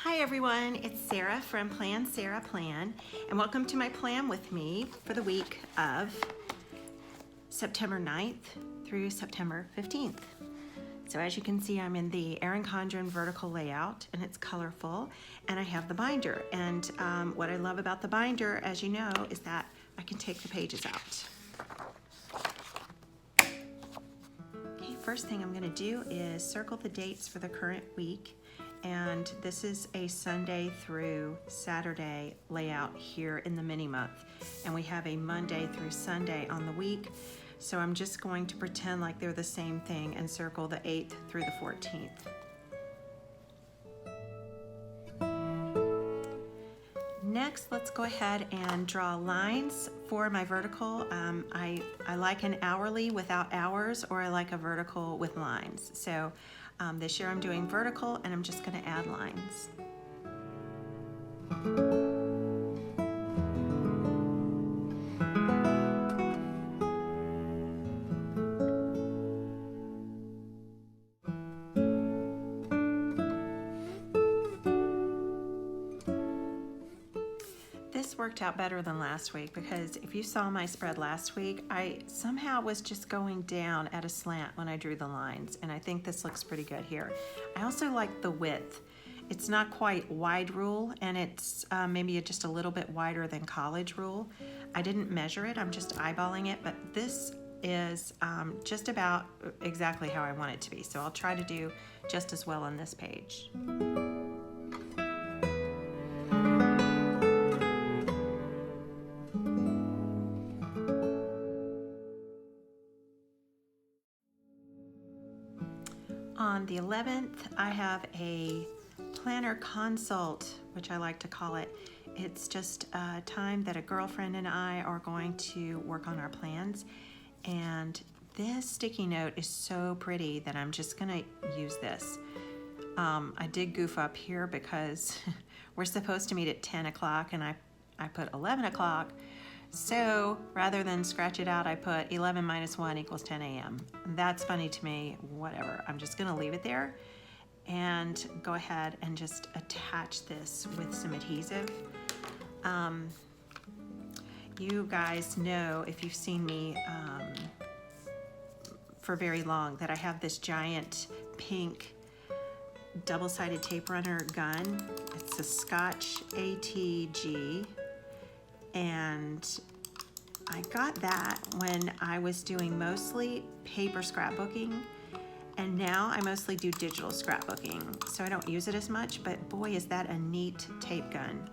Hi everyone, it's Sarah from Plan Sarah Plan, and welcome to my plan with me for the week of September 9th through September 15th. So as you can see, I'm in the Erin Condren vertical layout, and it's colorful, and I have the binder. And what I love about the binder, as you know, is that I can take the pages out. Okay, first thing I'm going to do is circle the dates for the current week. And this is a Sunday through Saturday layout here in the mini month. And we have a Monday through Sunday on the week. So I'm just going to pretend like they're the same thing and circle the 8th through the 14th. Next, let's go ahead and draw lines for my vertical. I like an hourly without hours, or I like a vertical with lines. So this year I'm doing vertical, and I'm just going to add lines. This worked out better than last week, because if you saw my spread last week, I somehow was just going down at a slant when I drew the lines, and I think this looks pretty good here. I also like the width. It's not quite wide rule, and it's maybe just a little bit wider than college rule. I didn't measure it, I'm just eyeballing it, but this is just about exactly how I want it to be. So I'll try to do just as well on this page. On the 11th, I have a planner consult, which I like to call it. It's just a time that a girlfriend and I are going to work on our plans. And this sticky note is so pretty that I'm just gonna use this. I did goof up here because we're supposed to meet at 10 o'clock, and I put 11 o'clock. So rather than scratch it out, I put 11 minus 1 equals 10 a.m. That's funny to me, whatever. I'm just gonna leave it there and go ahead and just attach this with some adhesive. You guys know, if you've seen me for very long, that I have this giant pink double-sided tape runner gun. It's a Scotch ATG. And I got that when I was doing mostly paper scrapbooking, and now I mostly do digital scrapbooking, so I don't use it as much, but boy, is that a neat tape gun.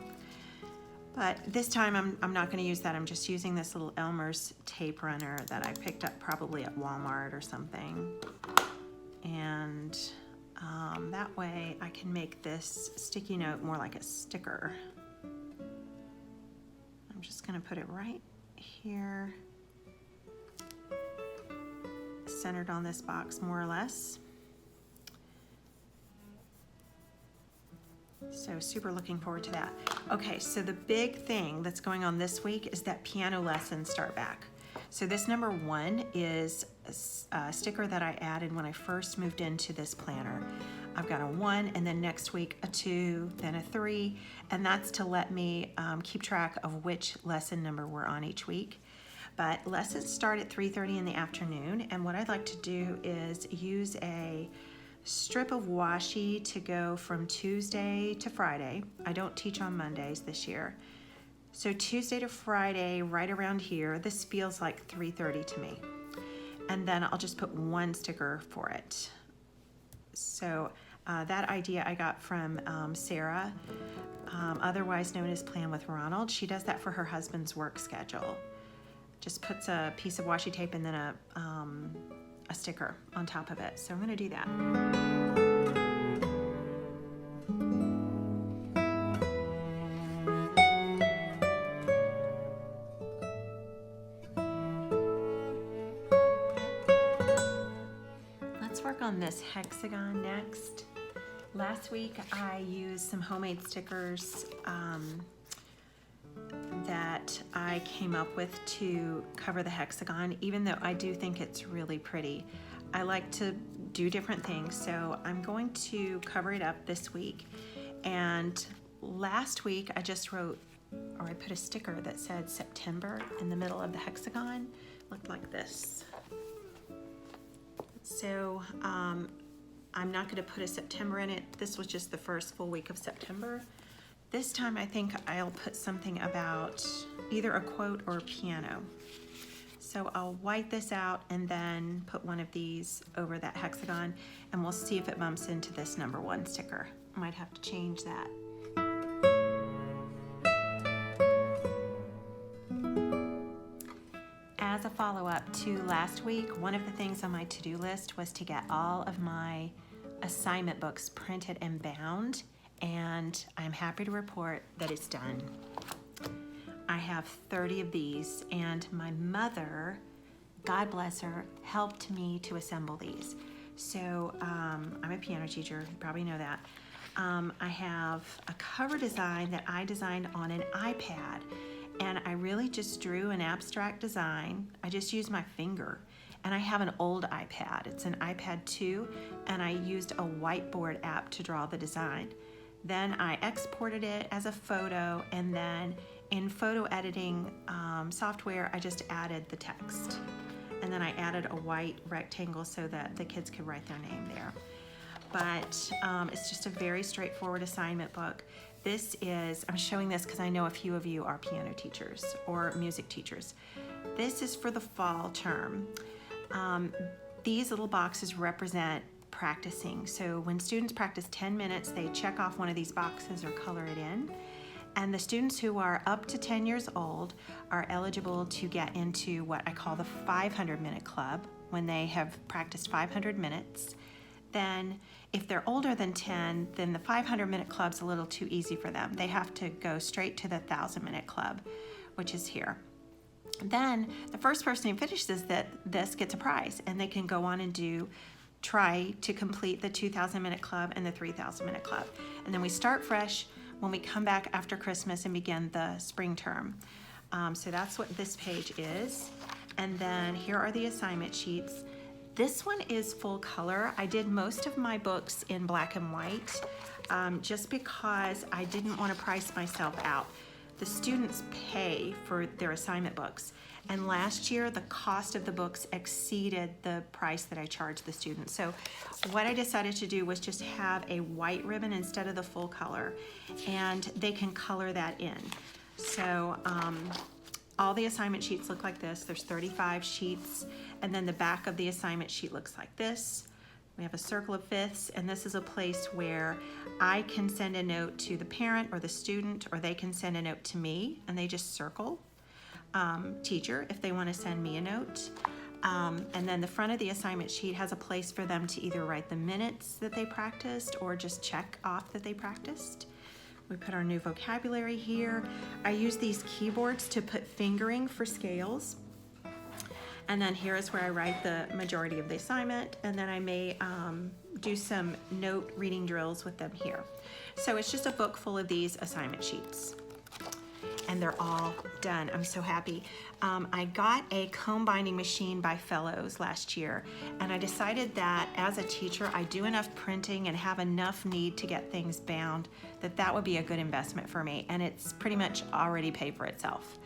But this time I'm not going to use that. I'm just using this little Elmer's tape runner that I picked up probably at Walmart or something. And that way I can make this sticky note more like a sticker. I'm just going to put it right here, centered on this box more or less. So super looking forward to that. Okay, so the big thing that's going on this week is that piano lessons start back. So this number 1 is a sticker that I added when I first moved into this planner. I've got a 1, and then next week a 2, then a 3, and that's to let me keep track of which lesson number we're on each week. But lessons start at 3:30 in the afternoon, and what I'd like to do is use a strip of washi to go from Tuesday to Friday. I don't teach on Mondays this year. So Tuesday to Friday, right around here, this feels like 3:30 to me. And then I'll just put 1 sticker for it. So that idea I got from Sarah, otherwise known as Plan with Ronald. She does that for her husband's work schedule. Just puts a piece of washi tape and then a sticker on top of it. So I'm going to do that. Let's work on this hexagon next. Last week I used some homemade stickers that I came up with to cover the hexagon, even though I do think it's really pretty. I like to do different things, so I'm going to cover it up this week. And last week I just wrote, or I put a sticker that said September in the middle of the hexagon. Looked like this. So I'm not going to put a September in it. This was just the first full week of September. This time I think I'll put something about either a quote or a piano. So I'll white this out and then put one of these over that hexagon, and we'll see if it bumps into this number 1 sticker. Might have to change that. As a follow-up to last week, one of the things on my to-do list was to get all of my assignment books printed and bound, and I'm happy to report that it's done. I have 30 of these, and my mother, God bless her, helped me to assemble these. So I'm a piano teacher, you probably know that. I have a cover design that I designed on an iPad, and I really just drew an abstract design. I just used my finger, and I have an old iPad. It's an iPad 2, and I used a whiteboard app to draw the design. Then I exported it as a photo, and then in photo editing software, I just added the text. And then I added a white rectangle so that the kids could write their name there. But it's just a very straightforward assignment book. This is, I'm showing this because I know a few of you are piano teachers or music teachers. This is for the fall term. These little boxes represent practicing. So when students practice 10 minutes, they check off one of these boxes or color it in. And the students who are up to 10 years old are eligible to get into what I call the 500-minute club when they have practiced 500 minutes. Then if they're older than 10, then the 500-minute club's a little too easy for them. They have to go straight to the 1,000-minute club, which is here. Then the first person who finishes this gets a prize, and they can go on and try to complete the 2,000-minute club and the 3,000-minute club. And then we start fresh when we come back after Christmas and begin the spring term. So that's what this page is. And then here are the assignment sheets. This one is full color. I did most of my books in black and white just because I didn't want to price myself out. The students pay for their assignment books. And last year, the cost of the books exceeded the price that I charged the students. So what I decided to do was just have a white ribbon instead of the full color, and they can color that in. So all the assignment sheets look like this. There's 35 sheets, and then the back of the assignment sheet looks like this. We have a circle of fifths, and this is a place where I can send a note to the parent or the student, or they can send a note to me, and they just circle. Teacher if they want to send me a note. And then the front of the assignment sheet has a place for them to either write the minutes that they practiced or just check off that they practiced. We put our new vocabulary here. I use these keyboards to put fingering for scales. And then here is where I write the majority of the assignment, and then I may do some note reading drills with them here. So it's just a book full of these assignment sheets. And they're all done. I'm so happy. I got a comb binding machine by Fellows last year, and I decided that as a teacher, I do enough printing and have enough need to get things bound that would be a good investment for me, and it's pretty much already paid for itself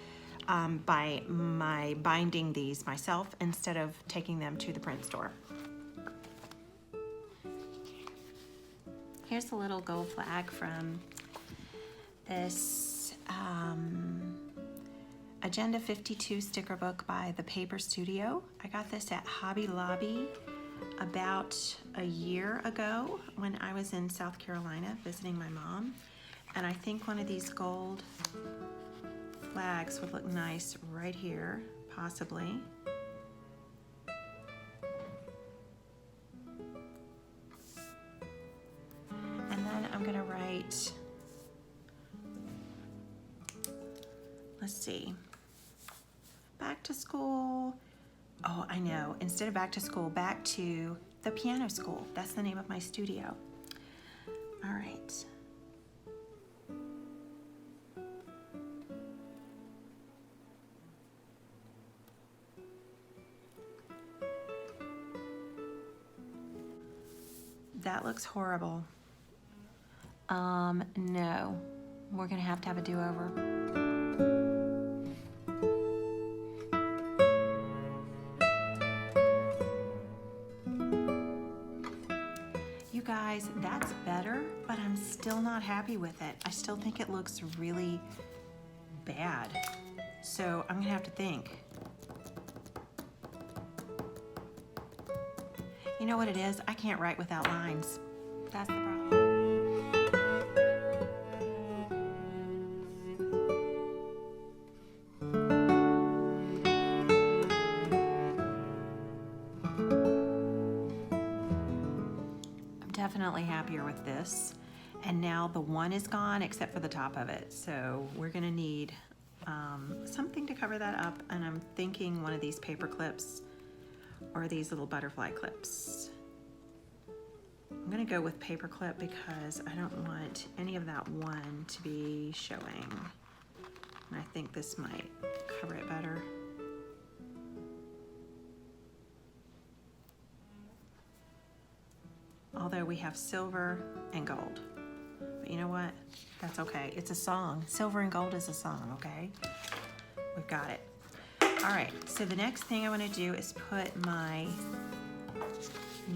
by my binding these myself instead of taking them to the print store. Here's a little gold flag from this Agenda 52 sticker book by the Paper Studio. I got this at Hobby Lobby about a year ago when I was in South Carolina visiting my mom, and I think one of these gold flags would look nice right here, possibly. And then I'm gonna write, let's see, back to school. Oh, I know, instead of back to school, back to the piano school. That's the name of my studio. All right. That looks horrible. No, we're gonna have to have a do-over. You guys, that's better, but I'm still not happy with it. I still think it looks really bad. So I'm gonna have to think. You know what it is? I can't write without lines. That's the problem. Definitely happier with this, and now the one is gone except for the top of it, so we're gonna need something to cover that up, and I'm thinking one of these paper clips or these little butterfly clips. I'm gonna go with paper clip because I don't want any of that one to be showing, and I think this might cover it better. Although we have silver and gold. But you know what? That's okay. It's a song. Silver and gold is a song, okay? We've got it. All right, so the next thing I want to do is put my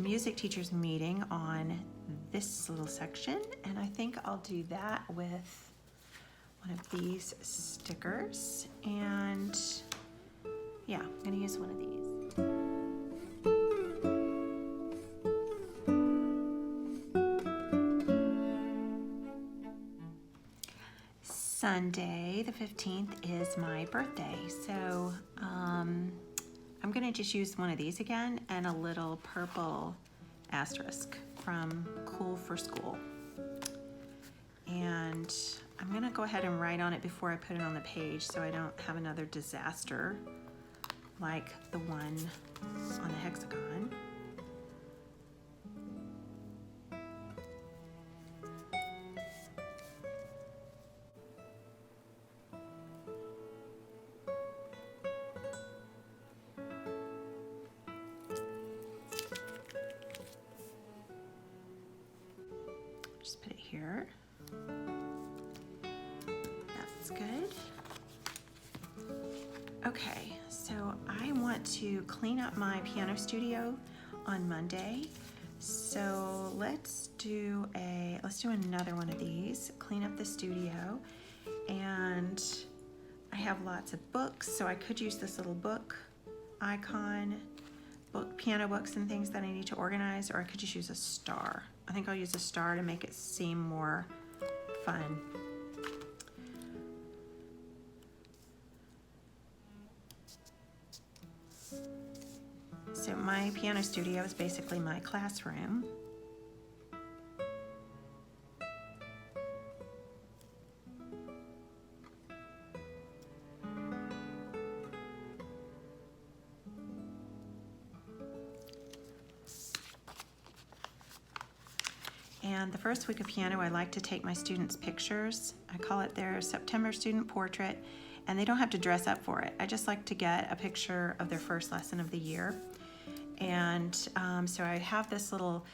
music teacher's meeting on this little section, and I think I'll do that with one of these stickers. And yeah, I'm going to use one of these. Sunday the 15th is my birthday, so I'm gonna just use one of these again and a little purple asterisk from Cool for School. And I'm gonna go ahead and write on it before I put it on the page so I don't have another disaster like the one on the Hexagon. Just put it here. That's good. Okay, so I want to clean up my piano studio on Monday. So let's do another one of these, clean up the studio. And I have lots of books, so I could use this little book icon, piano books and things that I need to organize, or I could just use a star. I think I'll use a star to make it seem more fun. So my piano studio is basically my classroom. And the first week of piano, I like to take my students' pictures. I call it their September student portrait, and they don't have to dress up for it. I just like to get a picture of their first lesson of the year. And so I have this little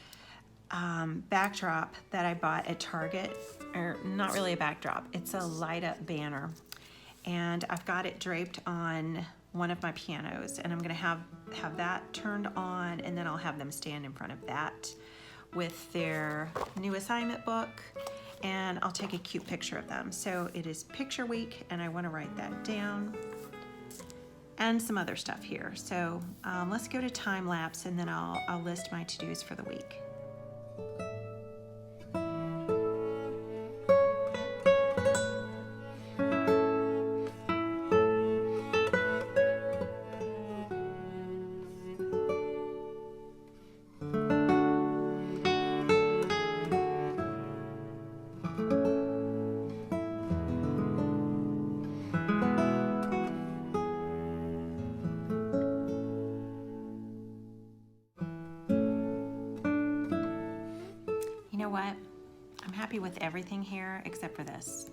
backdrop that I bought at Target, or not really a backdrop, it's a light up banner. And I've got it draped on one of my pianos, and I'm gonna have that turned on, and then I'll have them stand in front of that with their new assignment book, and I'll take a cute picture of them. So it is picture week, and I want to write that down, and some other stuff here. So let's go to time lapse, and then I'll list my to-dos for the week. What? I'm happy with everything here except for this.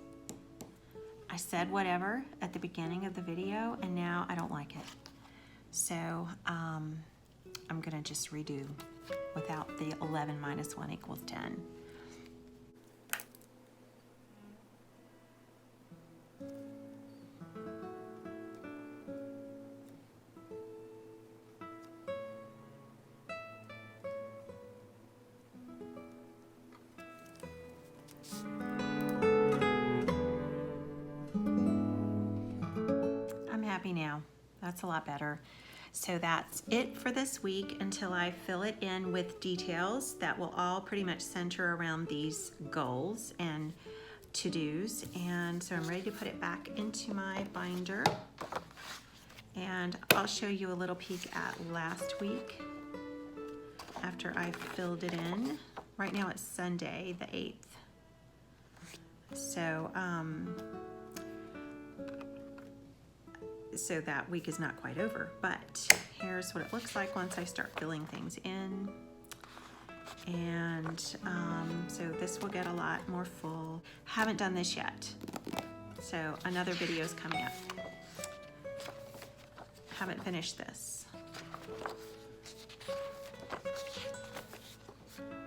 I said whatever at the beginning of the video, and now I don't like it. So I'm gonna just redo without the 11 minus 1 equals 10. that's a lot better. So that's it for this week until I fill it in with details that will all pretty much center around these goals and to-dos. And so I'm ready to put it back into my binder. And I'll show you a little peek at last week after I filled it in. Right now it's Sunday the 8th. So that week is not quite over, but here's what it looks like once I start filling things in. And so this will get a lot more full. Haven't done this yet, so another video is coming up. Haven't finished this.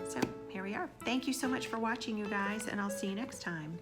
So here we are. Thank you so much for watching, you guys, and I'll see you next time.